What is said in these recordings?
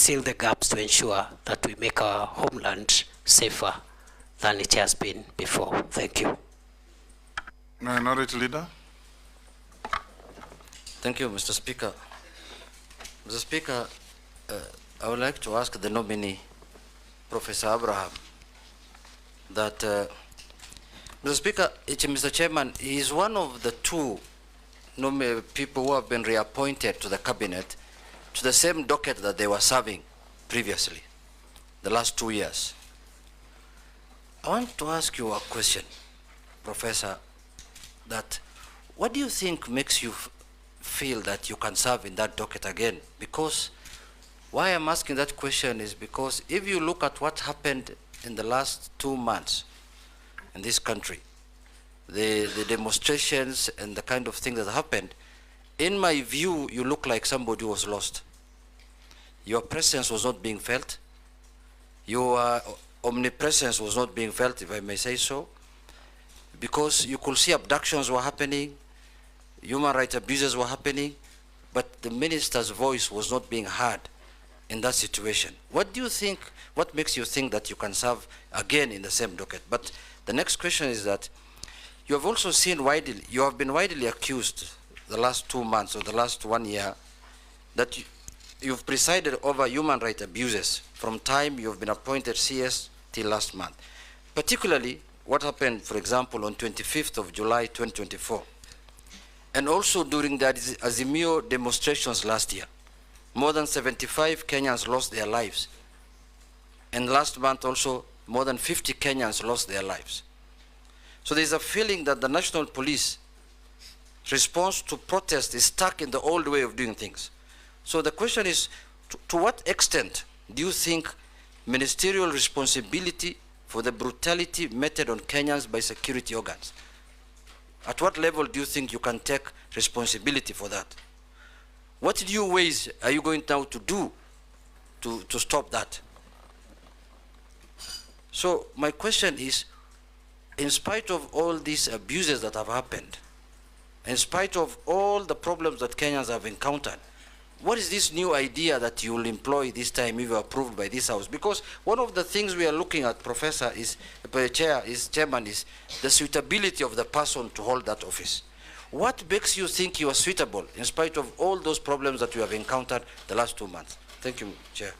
seal the gaps to ensure that we make our homeland safer than it has been before. Thank you. Minority Leader. Thank you, Mr. Speaker. Mr. Speaker, I would like to ask the nominee, Professor Abraham, that, Mr. Speaker, Mr. Chairman, he is one of the two people who have been reappointed to the cabinet to the same docket that they were serving previously, the last 2 years. I want to ask you a question, Professor, that what do you think makes you feel that you can serve in that docket again? Because why I'm asking that question is because if you look at what happened in the last 2 months in this country, the demonstrations and the kind of thing that happened, in my view, you look like somebody who was lost. Your presence was not being felt. Your omnipresence was not being felt, if I may say so, because you could see abductions were happening, human rights abuses were happening, but the minister's voice was not being heard in that situation. What do you think, what makes you think that you can serve again in the same docket? But the next question is that you have also seen widely, you have been widely accused the last 2 months or the last 1 year that you've presided over human rights abuses from time you've been appointed CS till last month. Particularly what happened, for example, on 25th of July 2024. And also during the Azimio demonstrations last year. More than 75 Kenyans lost their lives. And last month also, more than 50 Kenyans lost their lives. So there's a feeling that the National Police response to protest is stuck in the old way of doing things. So the question is, to what extent do you think ministerial responsibility for the brutality meted on Kenyans by security organs? At what level do you think you can take responsibility for that? What new ways are you going now to do to stop that? So my question is, in spite of all these abuses that have happened, in spite of all the problems that Kenyans have encountered, what is this new idea that you will employ this time if you are approved by this House? Because one of the things we are looking at, Professor, Chairman, is the suitability of the person to hold that office. What makes you think you are suitable in spite of all those problems that you have encountered the last 2 months? Thank you, Chair.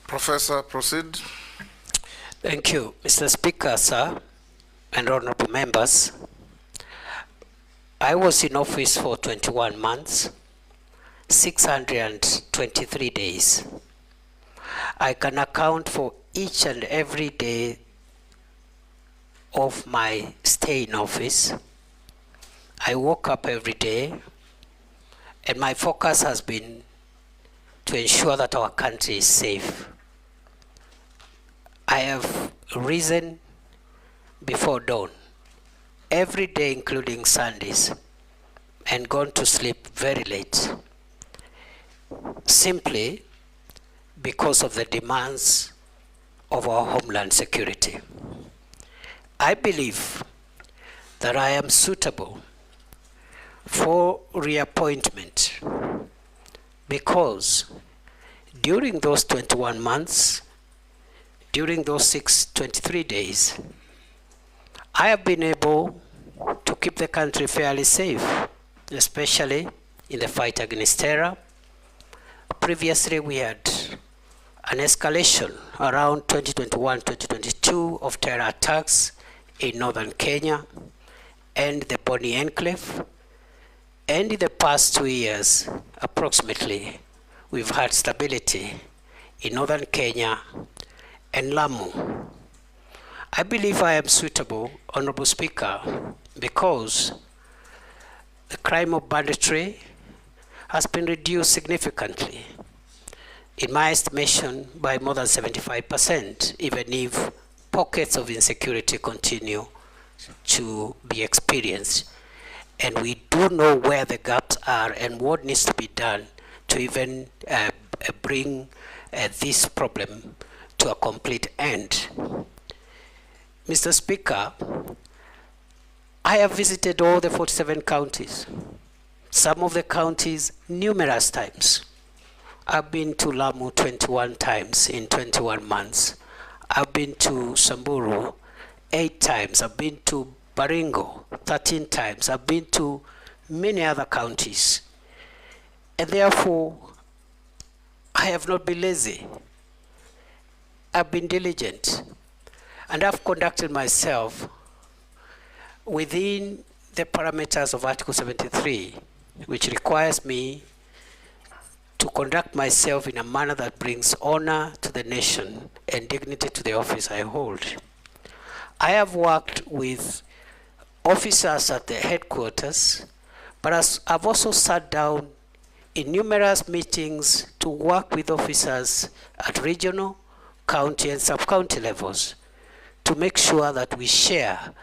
Professor, proceed. Thank you, Mr. Speaker, sir, and honorable members. I was in office for 21 months, 623 days. I can account for each and every day of my stay in office. I woke up every day, and my focus has been to ensure that our country is safe. I have risen before dawn every day, including Sundays, and gone to sleep very late, simply because of the demands of our homeland security. I believe that I am suitable for reappointment because during those 21 months, during those 623 days, I have been able to keep the country fairly safe, especially in the fight against terror. Previously, we had an escalation around 2021-2022 of terror attacks in northern Kenya and the Boni Enclave. And in the past 2 years, approximately, we've had stability in northern Kenya and Lamu. I believe I am suitable, Honorable Speaker, because the crime of banditry has been reduced significantly, in my estimation, by more than 75%, even if pockets of insecurity continue to be experienced. And we do know where the gaps are and what needs to be done to even bring this problem to a complete end. Mr. Speaker, I have visited all the 47 counties, some of the counties numerous times. I've been to Lamu 21 times in 21 months. I've been to Samburu 8 times. I've been to Baringo 13 times. I've been to many other counties. And therefore, I have not been lazy. I've been diligent. And I've conducted myself within the parameters of Article 73, which requires me to conduct myself in a manner that brings honor to the nation and dignity to the office I hold. I have worked with officers at the headquarters, but I've also sat down in numerous meetings to work with officers at regional, county, and sub-county levels to make sure that we share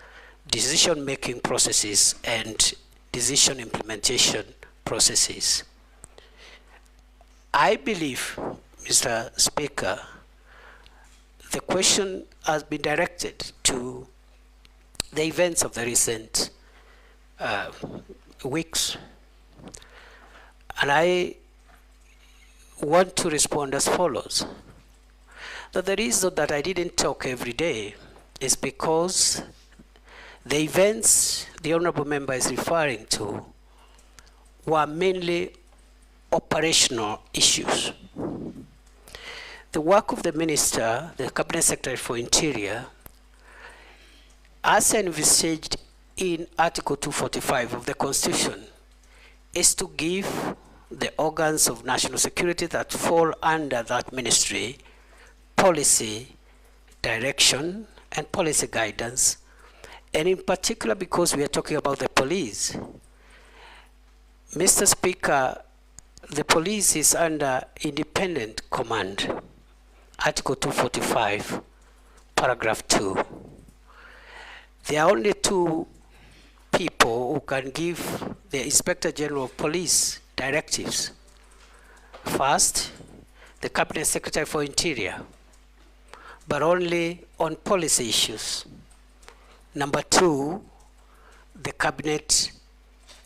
decision-making processes and decision implementation processes. I believe, Mr. Speaker, the question has been directed to the events of the recent weeks. And I want to respond as follows. That the reason that I didn't talk every day is because the events the Honorable Member is referring to were mainly operational issues. The work of the Minister, the Cabinet Secretary for Interior, as envisaged in Article 245 of the Constitution, is to give the organs of national security that fall under that ministry policy direction and policy guidance, and in particular because we are talking about the police. Mr. Speaker, the police is under independent command, Article 245, paragraph 2. There are only two people who can give the Inspector General of Police directives. First, the Cabinet Secretary for Interior, but only on policy issues. Number two, the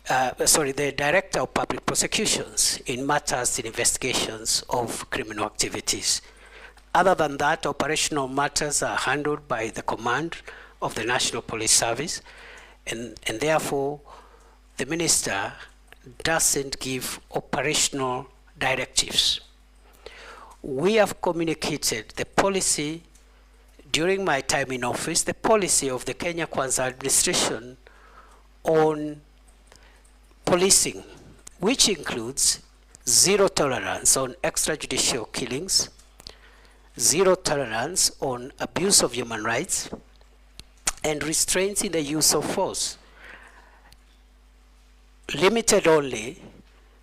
the Director of Public Prosecutions in matters in investigations of criminal activities. Other than that, operational matters are handled by the command of the National Police Service, and therefore the Minister doesn't give operational directives. We have communicated the policy during my time in office, the policy of the Kenya Kwanza administration on policing, which includes zero tolerance on extrajudicial killings, zero tolerance on abuse of human rights, and restraints in the use of force. Limited only,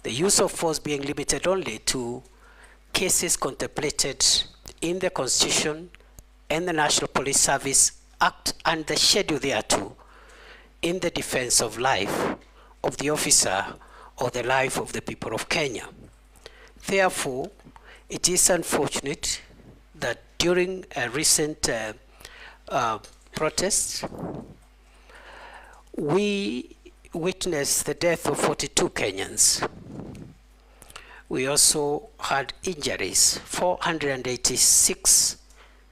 the use of force being limited only to cases contemplated in the Constitution and the National Police Service Act and the schedule thereto in the defense of life of the officer or the life of the people of Kenya. Therefore, it is unfortunate that during a recent protests, we witnessed the death of 42 Kenyans. We also had injuries, 486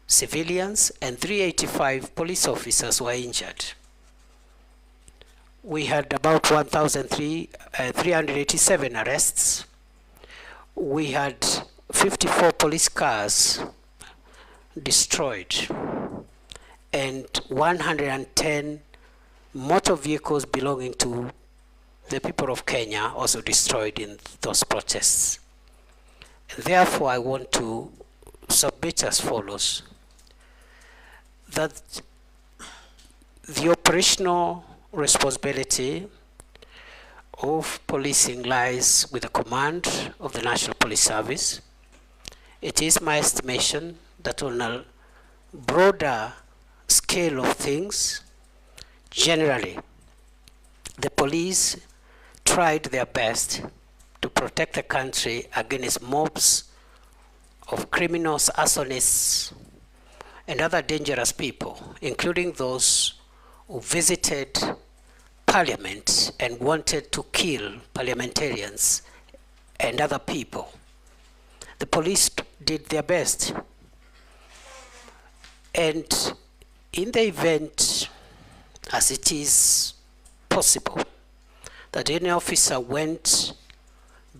civilians and 385 police officers were injured. We had about 1,387 arrests. We had 54 police cars destroyed and 110 motor vehicles belonging to the people of Kenya also destroyed in those protests. And therefore, I want to submit as follows, that the operational responsibility of policing lies with the command of the National Police Service. It is my estimation that on a broader scale of things, generally, the police tried their best to protect the country against mobs of criminals, arsonists, and other dangerous people, including those who visited Parliament and wanted to kill parliamentarians and other people. the police did their best. And in the event, as it is possible, that any officer went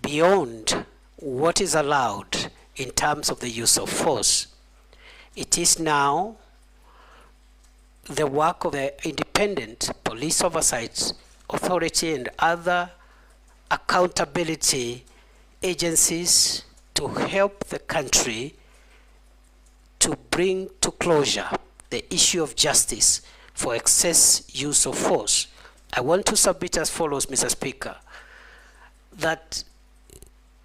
beyond what is allowed in terms of the use of force, it is now the work of the independent police oversight authority and other accountability agencies to help the country to bring to closure the issue of justice for excess use of force. I want to submit as follows, Mr. Speaker, that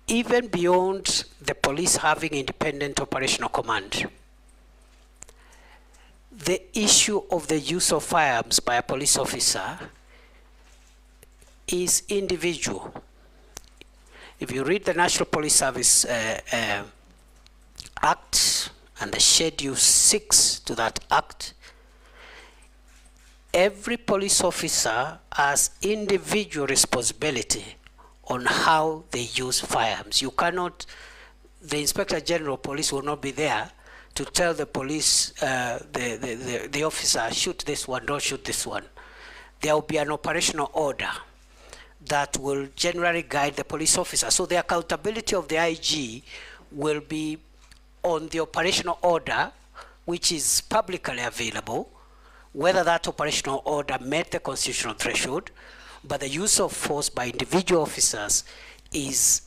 even beyond the police having independent operational command, the issue of the use of firearms by a police officer is individual. If you read the National Police Service Act and the Schedule 6 to that Act, every police officer has individual responsibility on how they use firearms. You cannot, the Inspector General of Police will not be there to tell the police, the officer, shoot this one, don't shoot this one. There will be an operational order that will generally guide the police officer. So the accountability of the IG will be on the operational order, which is publicly available, whether that operational order met the constitutional threshold, but the use of force by individual officers is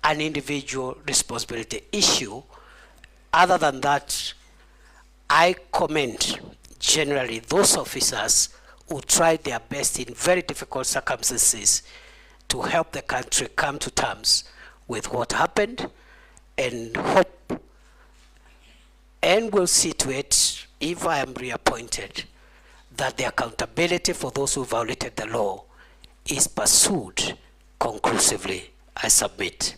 an individual responsibility issue. Other than that, I commend generally those officers who tried their best in very difficult circumstances to help the country come to terms with what happened, and hope and will see to it, if I am reappointed, that the accountability for those who violated the law is pursued conclusively. I submit.